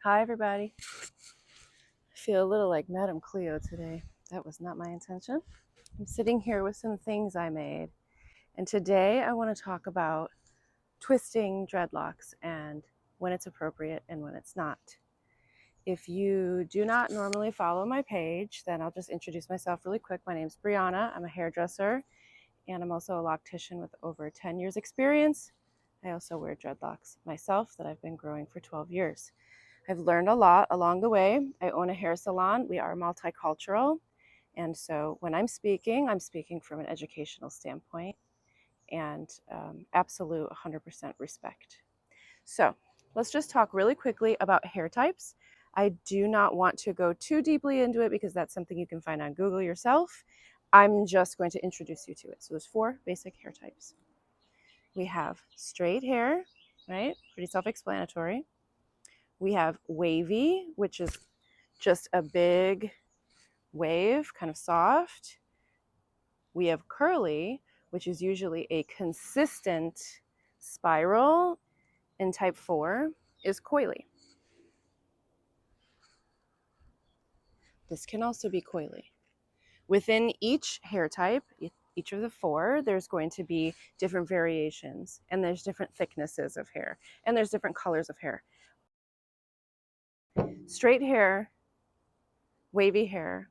Hi, everybody. I feel a little like Madame Cleo today. That was not my intention. I'm sitting here with some things I made, and today I want to talk about twisting dreadlocks and when it's appropriate and when it's not. If you do not normally follow my page, then I'll just introduce myself really quick. My name's Brianna. I'm a hairdresser, and I'm also a loctician with over 10 years experience. I also wear dreadlocks myself that I've been growing for 12 years. I've learned a lot along the way. I own a hair salon. We are multicultural. And so when I'm speaking from an educational standpoint and absolute 100% respect. So let's just talk really quickly about hair types. I do not want to go too deeply into it because that's something you can find on Google yourself. I'm just going to introduce you to it. So there's 4 basic hair types. We have straight hair, right? Pretty self-explanatory. We have wavy, which is just a big wave, kind of soft. We have curly, which is usually a consistent spiral, and type 4 is coily. This can also be coily. Within each hair type, each of the 4, there's going to be different variations, and there's different thicknesses of hair, and there's different colors of hair. Straight hair, wavy hair,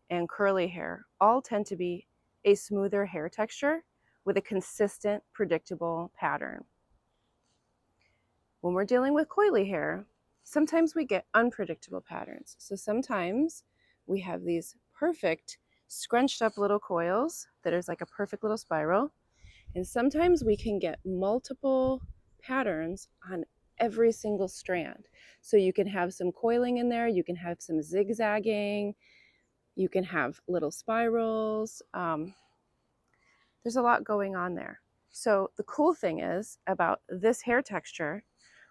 and curly hair all tend to be a smoother hair texture with a consistent, predictable pattern. When we're dealing with coily hair, sometimes we get unpredictable patterns. So sometimes we have these perfect scrunched up little coils that is like a perfect little spiral. And sometimes we can get multiple patterns on every single strand. So you can have some coiling in there, you can have some zigzagging, you can have little spirals. There's a lot going on there. So the cool thing is about this hair texture,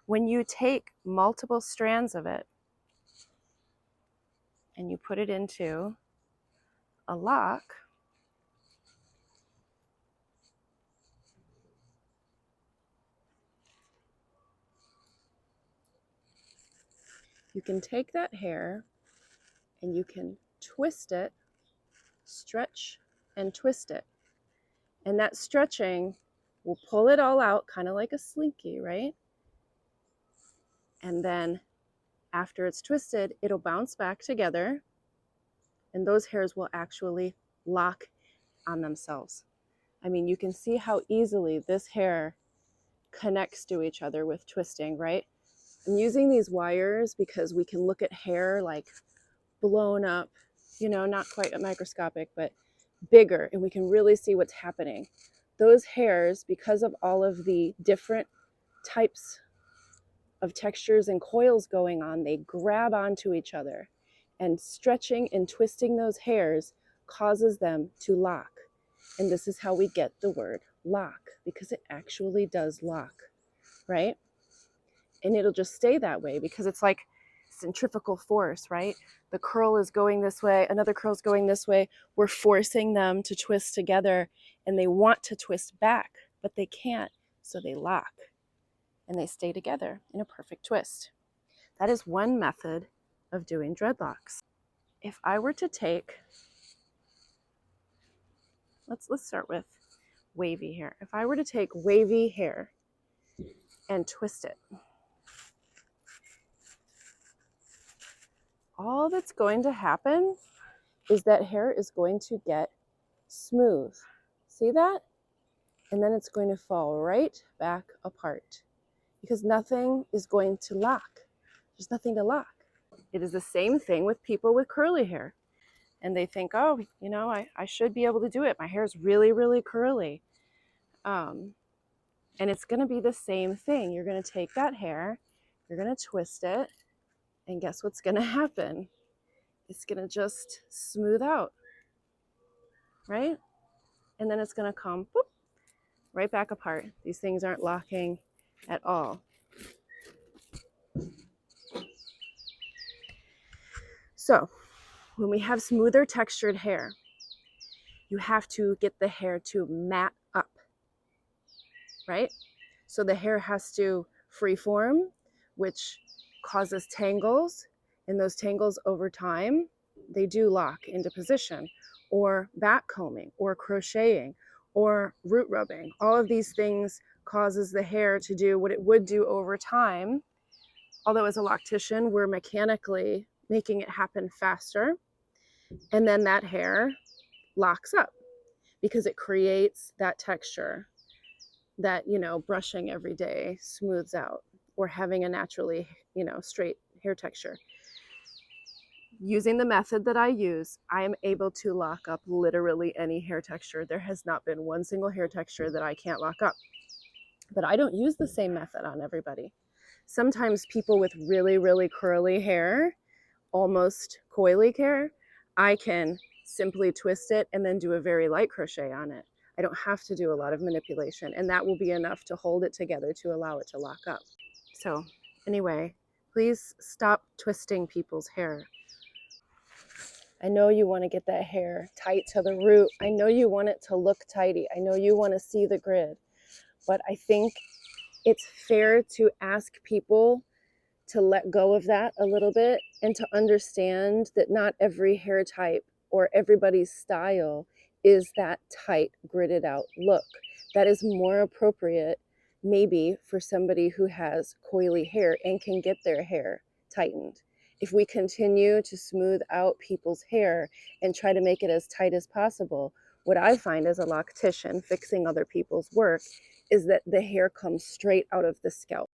when you take multiple strands of it and you put it into a lock, you can take that hair and you can twist it, stretch and twist it. And that stretching will pull it all out, kind of like a slinky, right? And then after it's twisted, it'll bounce back together and those hairs will actually lock on themselves. I mean, you can see how easily this hair connects to each other with twisting, right? I'm using these wires because we can look at hair like blown up, not quite microscopic, but bigger, and we can really see what's happening. Those hairs, because of all of the different types of textures and coils going on, they grab onto each other, and stretching and twisting those hairs causes them to lock. And this is how we get the word lock, because it actually does lock, right? And it'll just stay that way because it's like centrifugal force, right? The curl is going this way, another curl is going this way. We're forcing them to twist together, and they want to twist back, but they can't, so they lock and they stay together in a perfect twist. That is one method of doing dreadlocks. If I were to take, let's start with wavy hair. If I were to take wavy hair and twist it, all that's going to happen is that hair is going to get smooth. See that? And then it's going to fall right back apart because nothing is going to lock. There's nothing to lock. It is the same thing with people with curly hair. And they think, oh, I should be able to do it. My hair is really, really curly. And it's going to be the same thing. You're going to take that hair, you're going to twist it, and guess what's going to happen? It's going to just smooth out, right? And then it's going to come boop, right back apart. These things aren't locking at all. So when we have smoother textured hair, you have to get the hair to mat up, right? So the hair has to freeform, which causes tangles, and those tangles over time, they do lock into position, or back combing, or crocheting, or root rubbing. All of these things causes the hair to do what it would do over time. Although as a loctician, we're mechanically making it happen faster. And then that hair locks up because it creates that texture that, brushing every day smooths out, or having a naturally, straight hair texture. Using the method that I use, I am able to lock up literally any hair texture. There has not been one single hair texture that I can't lock up. But I don't use the same method on everybody. Sometimes people with really, really curly hair, almost coily hair, I can simply twist it and then do a very light crochet on it. I don't have to do a lot of manipulation, and that will be enough to hold it together to allow it to lock up. So anyway, please stop twisting people's hair. I know you want to get that hair tight to the root. I know you want it to look tidy. I know you want to see the grid. But I think it's fair to ask people to let go of that a little bit, and to understand that not every hair type or everybody's style is that tight, gridded out look. That is more appropriate maybe for somebody who has coily hair and can get their hair tightened. If we continue to smooth out people's hair and try to make it as tight as possible, what I find as a loctician fixing other people's work is that the hair comes straight out of the scalp.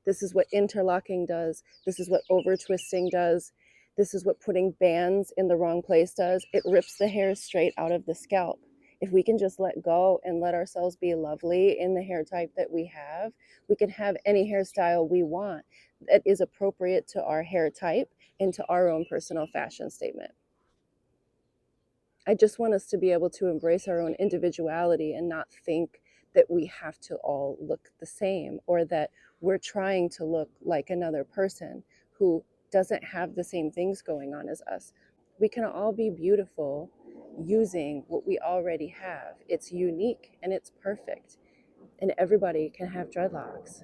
This is what interlocking does. This is what over twisting does. This is what putting bands in the wrong place does. It rips the hair straight out of the scalp. If we can just let go and let ourselves be lovely in the hair type that we can have any hairstyle we want that is appropriate to our hair type and to our own personal fashion statement. I just want us to be able to embrace our own individuality and not think that we have to all look the same, or that we're trying to look like another person who doesn't have the same things going on as us. We can all be beautiful using what we already have. It's unique and it's perfect, and everybody can have dreadlocks.